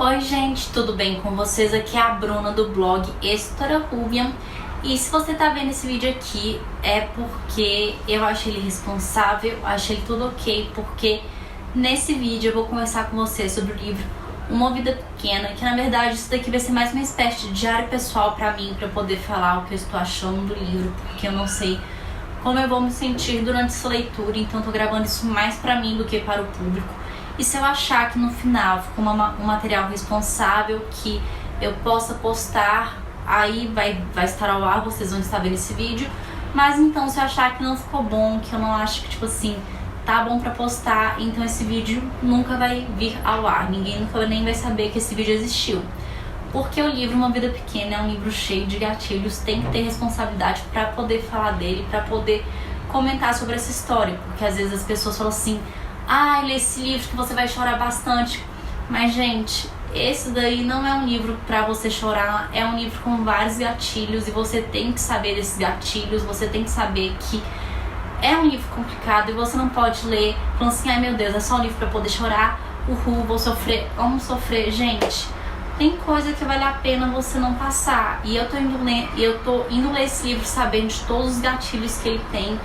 Oi gente, tudo bem com vocês? Aqui é a Bruna do blog Editora Ruvian. E se você tá vendo esse vídeo aqui é porque eu achei ele responsável, achei ele tudo ok, porque nesse vídeo eu vou conversar com você sobre o livro Uma Vida Pequena, que na verdade isso daqui vai ser mais uma espécie de diário pessoal pra mim, pra eu poder falar o que eu estou achando do livro, porque eu não sei como eu vou me sentir durante essa leitura, então tô gravando isso mais pra mim do que para o público. E se eu achar que no final ficou um material responsável que eu possa postar, aí vai estar ao ar, vocês vão estar vendo esse vídeo. Mas então se eu achar que não ficou bom, que eu não acho que tipo assim, tá bom pra postar, então esse vídeo nunca vai vir ao ar. Ninguém nunca nem vai saber que esse vídeo existiu. Porque o livro Uma Vida Pequena é um livro cheio de gatilhos, tem que ter responsabilidade pra poder falar dele, pra poder comentar sobre essa história. Porque às vezes as pessoas falam assim: lê esse livro que você vai chorar bastante. Mas, gente, esse daí não é um livro pra você chorar. É um livro com vários gatilhos e você tem que saber desses gatilhos. Você tem que saber que é um livro complicado e você não pode ler falando assim: ai meu Deus, é só um livro pra poder chorar. Vou sofrer. Vamos sofrer. Gente, tem coisa que vale a pena você não passar. E eu tô indo ler esse livro sabendo de todos os gatilhos que ele tem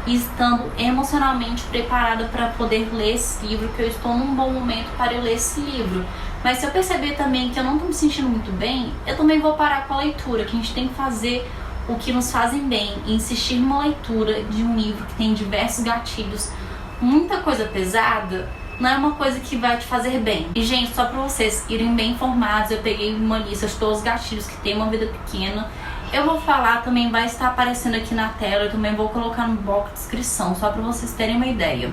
e estando emocionalmente preparada para poder ler esse livro, que eu estou num bom momento para eu ler esse livro. Mas se eu perceber também que eu não estou me sentindo muito bem, eu também vou parar com a leitura, que a gente tem que fazer o que nos fazem bem, e insistir numa leitura de um livro que tem diversos gatilhos, muita coisa pesada, não é uma coisa que vai te fazer bem. E gente, só para vocês irem bem informados, eu peguei uma lista de todos os gatilhos que tem Uma Vida Pequena. Eu vou falar, também vai estar aparecendo aqui na tela, eu também vou colocar no box de descrição, só para vocês terem uma ideia.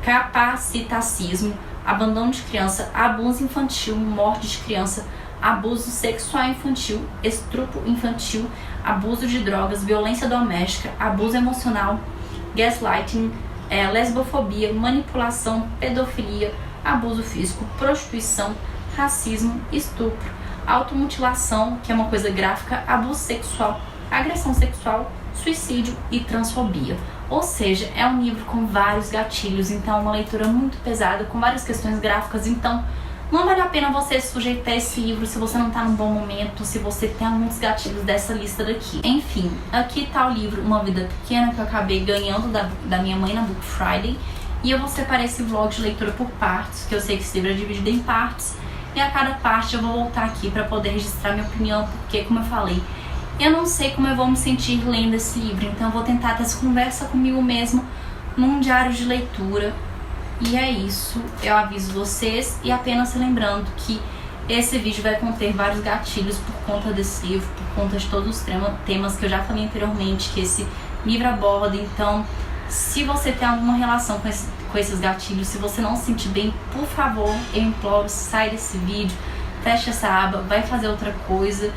Capacitacismo, abandono de criança, abuso infantil, morte de criança, abuso sexual infantil, estupro infantil, abuso de drogas, violência doméstica, abuso emocional, gaslighting, lesbofobia, manipulação, pedofilia, abuso físico, prostituição, racismo, estupro, automutilação, que é uma coisa gráfica, abuso sexual, agressão sexual, suicídio e transfobia. Ou seja, é um livro com vários gatilhos, então é uma leitura muito pesada, com várias questões gráficas, então não vale a pena você sujeitar esse livro se você não tá num bom momento, se você tem alguns gatilhos dessa lista daqui. Enfim, aqui tá o livro Uma Vida Pequena, que eu acabei ganhando da minha mãe na Book Friday, e eu vou separar esse vlog de leitura por partes, que eu sei que esse livro é dividido em partes, e a cada parte eu vou voltar aqui para poder registrar minha opinião, porque, como eu falei, eu não sei como eu vou me sentir lendo esse livro, então eu vou tentar ter essa conversa comigo mesmo num diário de leitura. E é isso, eu aviso vocês, e apenas lembrando que esse vídeo vai conter vários gatilhos por conta desse livro, por conta de todos os temas que eu já falei anteriormente, que esse livro aborda. Então, se você tem alguma relação com esses gatilhos, se você não se sentir bem, por favor, eu imploro, sai desse vídeo, fecha essa aba, vai fazer outra coisa.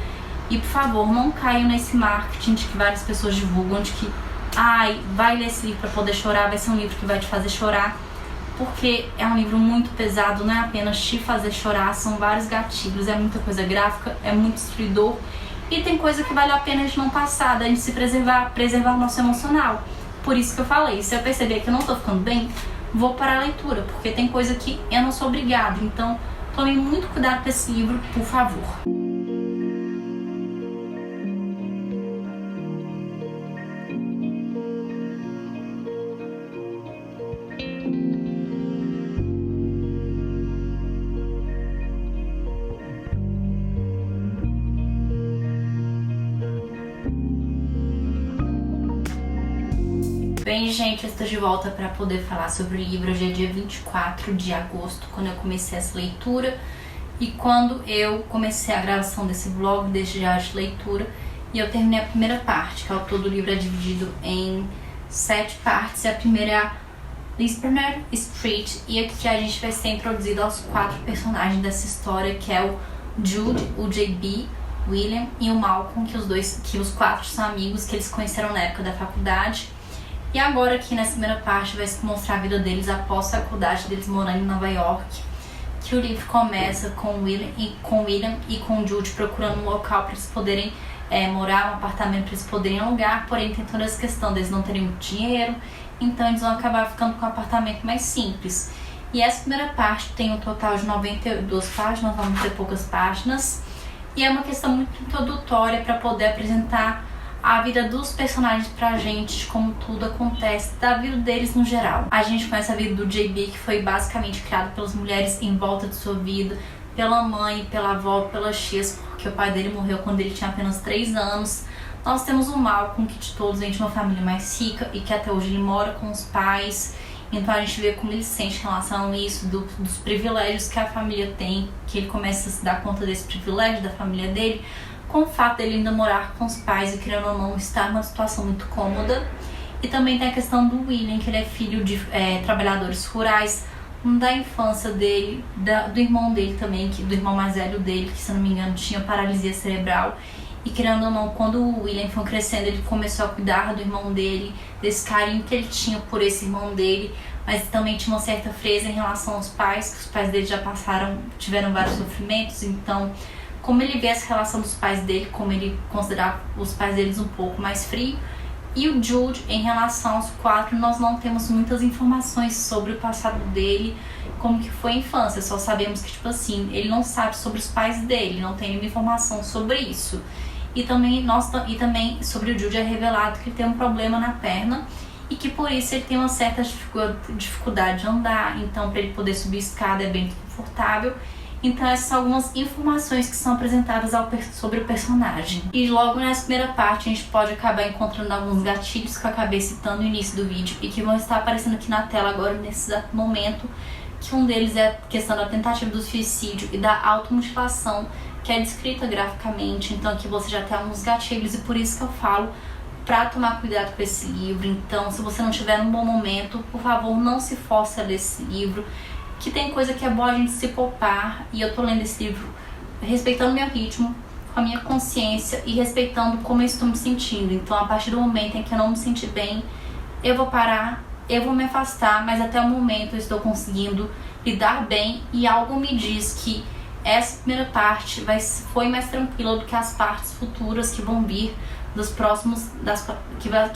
E por favor, não caiam nesse marketing de que várias pessoas divulgam, de que vai ler esse livro pra poder chorar, vai ser um livro que vai te fazer chorar, porque é um livro muito pesado, não é apenas te fazer chorar, são vários gatilhos, é muita coisa gráfica, é muito destruidor, e tem coisa que vale a pena a gente não passar, da gente se preservar o nosso emocional. Por isso que eu falei, se eu perceber que eu não tô ficando bem, vou parar a leitura, porque tem coisa que eu não sou obrigada. Então, tome muito cuidado com esse livro, por favor. Bem, gente, eu estou de volta para poder falar sobre o livro. Hoje é dia 24 de agosto, quando eu comecei essa leitura e quando eu comecei a gravação desse vlog, desse diário de leitura, e eu terminei a primeira parte, que ao todo o livro é dividido em 7 partes, e a primeira é a Lisburner Street, e aqui a gente vai ser introduzido aos 4 personagens dessa história, que é o Jude, o JB, William e o Malcolm, que os 4 são amigos que eles conheceram na época da faculdade. E agora aqui nessa primeira parte vai se mostrar a vida deles após a faculdade, deles morando em Nova York, que o livro começa com o William e com o Jude procurando um local para eles poderem morar, um apartamento para eles poderem alugar, porém tem toda essa questão deles não terem muito dinheiro, então eles vão acabar ficando com um apartamento mais simples. E essa primeira parte tem um total de 92 páginas, vamos ter poucas páginas. E é uma questão muito introdutória para poder apresentar a vida dos personagens pra gente, como tudo acontece, da vida deles no geral. A gente conhece a vida do JB, que foi basicamente criado pelas mulheres em volta de sua vida, pela mãe, pela avó, pelas tias, porque o pai dele morreu quando ele tinha apenas 3 anos. Nós temos o Malcolm, que de todos vem de uma família mais rica e que até hoje ele mora com os pais. Então a gente vê como ele se sente em relação a isso, dos privilégios que a família tem, que ele começa a se dar conta desse privilégio da família dele, com o fato dele ainda morar com os pais e, querendo ou não, estar numa situação muito cômoda. E também tem a questão do William, que ele é filho de trabalhadores rurais, da infância dele, do irmão dele também, do irmão mais velho dele, que se não me engano tinha paralisia cerebral. E, querendo ou não, quando o William foi crescendo, ele começou a cuidar do irmão dele, desse carinho que ele tinha por esse irmão dele, mas também tinha uma certa frieza em relação aos pais, que os pais dele já tiveram vários sofrimentos. Então, como ele vê essa relação dos pais dele, como ele considerava os pais deles um pouco mais frio. E o Jude, em relação aos 4, nós não temos muitas informações sobre o passado dele, como que foi a infância. Só sabemos que, tipo assim, ele não sabe sobre os pais dele, não tem nenhuma informação sobre isso. E também sobre o Jude é revelado que ele tem um problema na perna e que por isso ele tem uma certa dificuldade de andar. Então, para ele poder subir escada é bem confortável. Então essas são algumas informações que são apresentadas sobre o personagem. E logo nessa primeira parte a gente pode acabar encontrando alguns gatilhos que eu acabei citando no início do vídeo e que vão estar aparecendo aqui na tela agora nesse exato momento, que um deles é a questão da tentativa do suicídio e da automutilação, que é descrita graficamente. Então aqui você já tem alguns gatilhos e por isso que eu falo para tomar cuidado com esse livro. Então, se você não tiver um bom momento, por favor, não se force a ler esse livro, que tem coisa que é boa a gente se poupar. E eu tô lendo esse livro respeitando meu ritmo, com a minha consciência e respeitando como eu estou me sentindo. Então, a partir do momento em que eu não me sentir bem, eu vou parar, eu vou me afastar, mas até o momento eu estou conseguindo lidar bem e algo me diz que essa primeira parte foi mais tranquila do que as partes futuras que vão vir que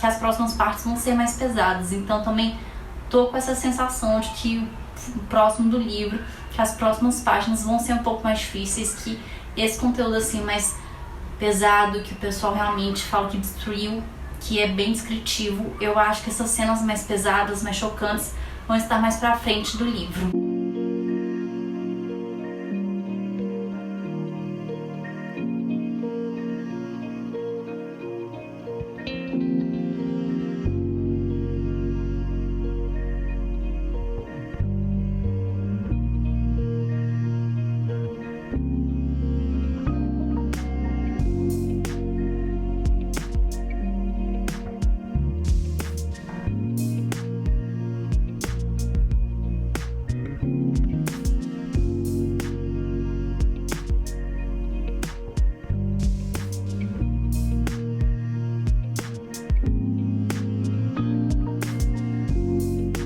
as próximas partes vão ser mais pesadas. Então também tô com essa sensação de que o próximo do livro, que as próximas páginas vão ser um pouco mais difíceis, que esse conteúdo assim mais pesado, que o pessoal realmente fala que destruiu, que é bem descritivo, eu acho que essas cenas mais pesadas, mais chocantes, vão estar mais pra frente do livro.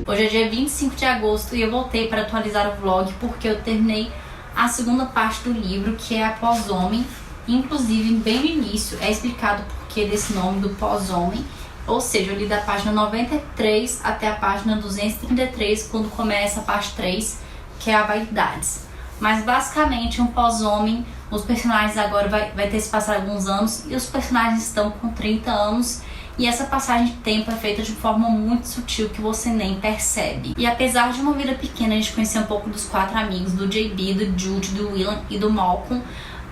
Hoje é dia 25 de agosto e eu voltei para atualizar o vlog porque eu terminei a segunda parte do livro, que é a Pós-Homem. Inclusive, bem no início é explicado o porquê desse nome do Pós-Homem. Ou seja, eu li da página 93 até a página 233, quando começa a parte 3, que é a Vaidades. Mas basicamente um pós-homem, os personagens agora vai ter se passado alguns anos e os personagens estão com 30 anos. E essa passagem de tempo é feita de forma muito sutil que você nem percebe. E apesar de uma vida pequena, a gente conhecer um pouco dos 4 amigos, do JB, do Jude, do William e do Malcolm,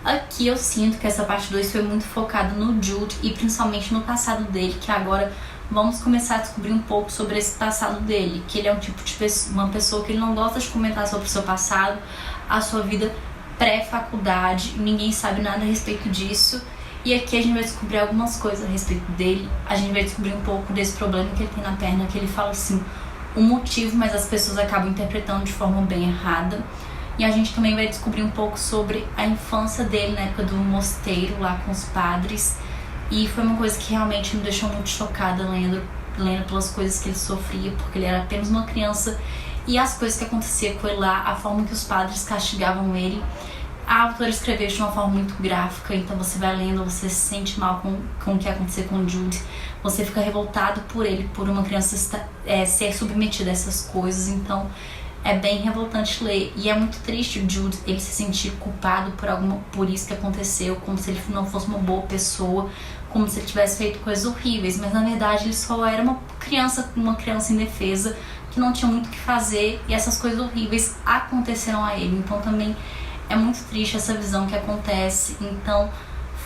aqui eu sinto que essa parte 2 foi muito focada no Jude e principalmente no passado dele, que agora vamos começar a descobrir um pouco sobre esse passado dele, que ele é um tipo de uma pessoa que ele não gosta de comentar sobre o seu passado, a sua vida pré-faculdade, ninguém sabe nada a respeito disso. E aqui a gente vai descobrir algumas coisas a respeito dele. A gente vai descobrir um pouco desse problema que ele tem na perna, que ele fala assim, um motivo, mas as pessoas acabam interpretando de forma bem errada. E a gente também vai descobrir um pouco sobre a infância dele na época do mosteiro, lá com os padres. E foi uma coisa que realmente me deixou muito chocada lendo pelas coisas que ele sofria, porque ele era apenas uma criança. E as coisas que aconteciam com ele lá, a forma que os padres castigavam ele. A autora escreveu de uma forma muito gráfica, então você vai lendo, você se sente mal com o que aconteceu com o Jude. Você fica revoltado por ele, por uma criança ser submetida a essas coisas. Então é bem revoltante ler. E é muito triste o Jude ele se sentir culpado por isso que aconteceu, como se ele não fosse uma boa pessoa, como se ele tivesse feito coisas horríveis, mas na verdade ele só era uma criança indefesa, que não tinha muito o que fazer, e essas coisas horríveis aconteceram a ele. Então também é muito triste essa visão que acontece. Então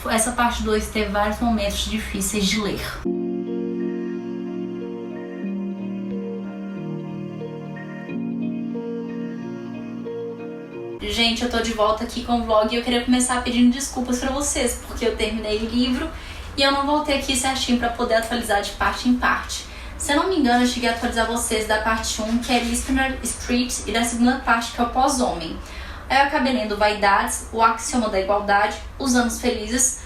essa parte 2 teve vários momentos difíceis de ler. Gente, eu tô de volta aqui com o vlog e eu queria começar pedindo desculpas pra vocês, porque eu terminei o livro e eu não voltei aqui certinho pra poder atualizar de parte em parte. Se eu não me engano, eu cheguei a atualizar vocês da parte 1, que é Lispner Street, e da segunda parte, que é o Pós-Homem. Aí eu acabei lendo Vaidades, O Axioma da Igualdade, Os Anos Felizes,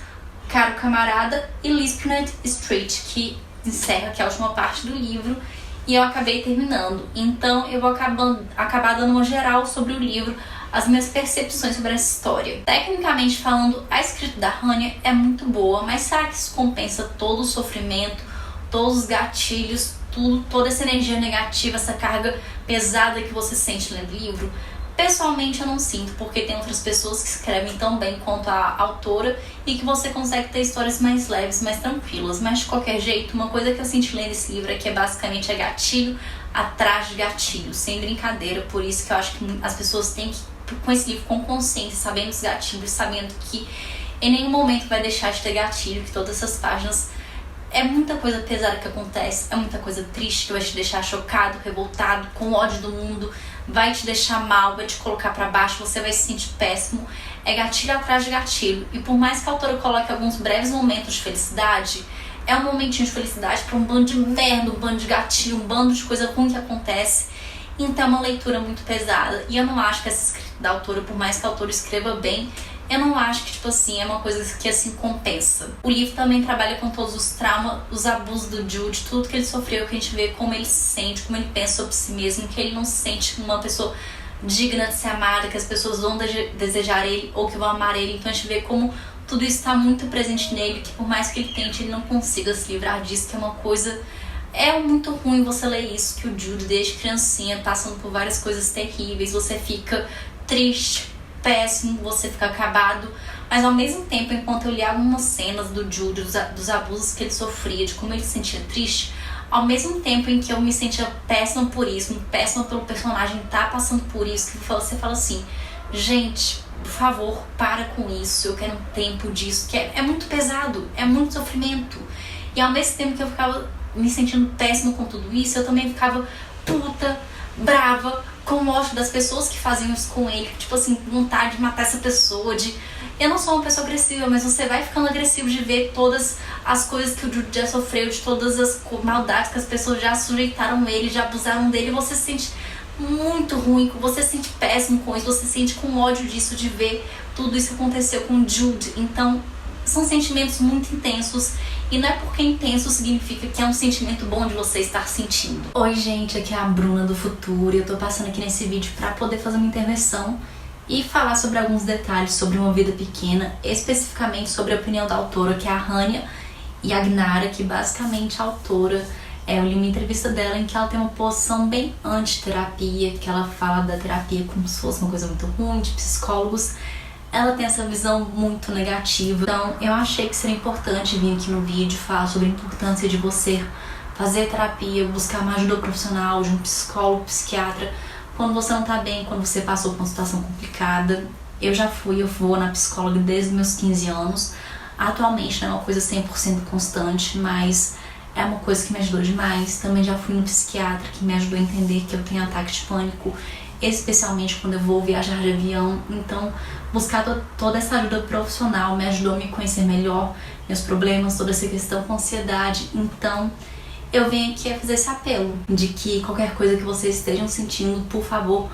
Caro Camarada e Lispner Street, que encerra aqui a última parte do livro, e eu acabei terminando. Então eu vou acabar dando uma geral sobre o livro, as minhas percepções sobre essa história. Tecnicamente falando, a escrita da Hanya é muito boa, mas será que isso compensa todo o sofrimento, todos os gatilhos, toda essa energia negativa, essa carga pesada que você sente lendo o livro? Pessoalmente eu não sinto, porque tem outras pessoas que escrevem tão bem quanto a autora e que você consegue ter histórias mais leves, mais tranquilas. Mas de qualquer jeito, uma coisa que eu senti lendo esse livro é que basicamente é gatilho atrás de gatilho, sem brincadeira. Por isso que eu acho que as pessoas têm que com esse livro com consciência, sabendo os gatilhos, sabendo que em nenhum momento vai deixar de ter gatilho, que todas essas páginas é muita coisa pesada que acontece, é muita coisa triste que vai te deixar chocado, revoltado, com ódio do mundo, vai te deixar mal, vai te colocar pra baixo, você vai se sentir péssimo. É gatilho atrás de gatilho. E por mais que a autora coloque alguns breves momentos de felicidade, é um momentinho de felicidade pra um bando de merda, um bando de gatilho, um bando de coisa ruim que acontece. Então é uma leitura muito pesada. E eu não acho que essa escrita da autora, por mais que a autora escreva bem, eu não acho que, tipo assim, é uma coisa que, assim, compensa. O livro também trabalha com todos os traumas, os abusos do Jude, tudo que ele sofreu, que a gente vê como ele se sente, como ele pensa sobre si mesmo, que ele não se sente uma pessoa digna de ser amada, que as pessoas vão desejar ele ou que vão amar ele. Então a gente vê como tudo isso está muito presente nele, que por mais que ele tente, ele não consiga se livrar disso, que é uma coisa... É muito ruim você ler isso, que o Jude, desde criancinha, passando por várias coisas terríveis, você fica triste, péssimo, você fica acabado. Mas ao mesmo tempo, enquanto eu li algumas cenas do Jude, dos abusos que ele sofria, de como ele se sentia triste, ao mesmo tempo em que eu me sentia péssima por isso, péssima pelo personagem estar passando por isso, que você fala assim, gente, por favor, para com isso, eu quero um tempo disso, que é muito pesado, é muito sofrimento. E ao mesmo tempo que eu ficava me sentindo péssimo com tudo isso, eu também ficava puta, brava, com ódio das pessoas que faziam isso com ele, tipo assim, vontade de matar essa pessoa, eu não sou uma pessoa agressiva, mas você vai ficando agressivo de ver todas as coisas que o Jude já sofreu, de todas as maldades que as pessoas já sujeitaram ele, já abusaram dele, e você se sente muito ruim, você se sente péssimo com isso, você se sente com ódio disso, de ver tudo isso que aconteceu com o Jude. Então, são sentimentos muito intensos. E não é porque intenso significa que é um sentimento bom de você estar sentindo. Oi gente, aqui é a Bruna do futuro e eu tô passando aqui nesse vídeo pra poder fazer uma intervenção e falar sobre alguns detalhes sobre Uma Vida Pequena, especificamente sobre a opinião da autora, que é a Hanya Yagnara, que basicamente a autora, eu li uma entrevista dela em que ela tem uma posição bem anti-terapia, que ela fala da terapia como se fosse uma coisa muito ruim, de psicólogos. Ela tem essa visão muito negativa. Então eu achei que seria importante vir aqui no vídeo falar sobre a importância de você fazer terapia, buscar uma ajuda profissional de um psicólogo, psiquiatra, quando você não tá bem, quando você passou por uma situação complicada. Eu vou na psicóloga desde meus 15 anos. Atualmente não é uma coisa 100% constante, mas é uma coisa que me ajudou demais. Também já fui no psiquiatra, que me ajudou a entender que eu tenho ataque de pânico, especialmente quando eu vou viajar de avião. Então, buscar toda essa ajuda profissional me ajudou a me conhecer melhor, meus problemas, toda essa questão com ansiedade. Então, eu venho aqui a fazer esse apelo de que qualquer coisa que vocês estejam sentindo, por favor,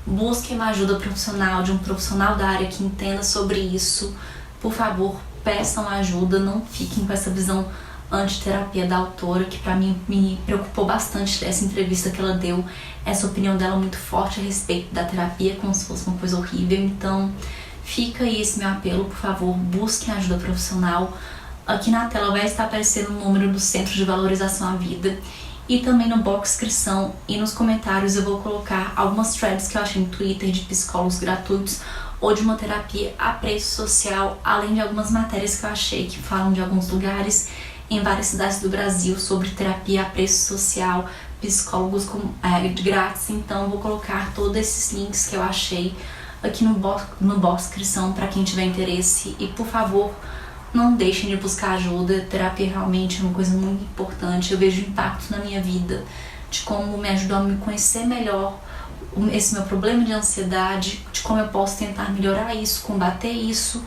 busquem uma ajuda profissional, de um profissional da área que entenda sobre isso. Por favor, peçam ajuda, não fiquem com essa visão antiterapia da autora, que pra mim me preocupou bastante essa entrevista que ela deu, essa opinião dela muito forte a respeito da terapia, como se fosse uma coisa horrível. Então fica aí esse meu apelo, por favor, busquem ajuda profissional. Aqui na tela vai estar aparecendo o número do Centro de Valorização à Vida, E também no box descrição e nos comentários eu vou colocar algumas threads que eu achei no Twitter de psicólogos gratuitos ou de uma terapia a preço social, além de algumas matérias que eu achei que falam de alguns lugares em várias cidades do Brasil sobre terapia a preço social, psicólogos grátis. Então eu vou colocar todos esses links que eu achei aqui no box descrição para quem tiver interesse. E por favor, não deixem de buscar ajuda. Terapia realmente é uma coisa muito importante. Eu vejo impacto na minha vida, de como me ajudou a me conhecer melhor, esse meu problema de ansiedade, de como eu posso tentar melhorar isso, combater isso.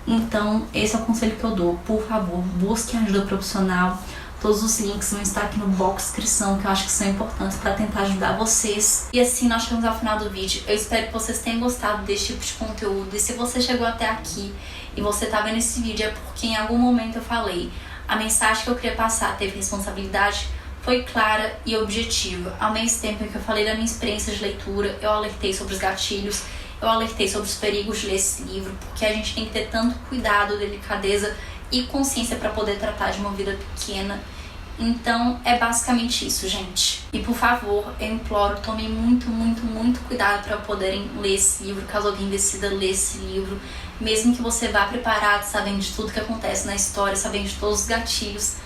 Então esse é o conselho que eu dou. Por favor, busquem ajuda profissional. Todos os links vão estar aqui no box descrição, que eu acho que são importantes para tentar ajudar vocês. E assim nós chegamos ao final do vídeo. Eu espero que vocês tenham gostado desse tipo de conteúdo. E se você chegou até aqui e você tá vendo esse vídeo, é porque em algum momento eu falei. A mensagem que eu queria passar teve responsabilidade, foi clara e objetiva. Ao mesmo tempo que eu falei da minha experiência de leitura, eu alertei sobre os gatilhos, eu alertei sobre os perigos de ler esse livro, porque a gente tem que ter tanto cuidado, delicadeza e consciência para poder tratar de uma vida pequena. Então é basicamente isso, gente. E por favor, eu imploro, tomem muito cuidado para poderem ler esse livro, caso alguém decida ler esse livro. Mesmo que você vá preparado, sabendo de tudo que acontece na história, sabendo de todos os gatilhos,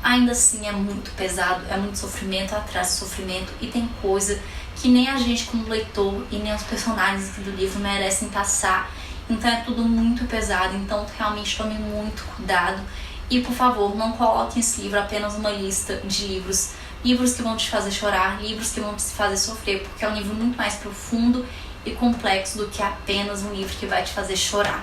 ainda assim é muito pesado, é muito sofrimento atrás de sofrimento, e tem coisa que nem a gente como leitor e nem os personagens aqui do livro merecem passar. Então é tudo muito pesado, então realmente tome muito cuidado. E por favor, não coloquem esse livro apenas numa lista de livros que vão te fazer chorar, livros que vão te fazer sofrer, porque é um livro muito mais profundo e complexo do que apenas um livro que vai te fazer chorar.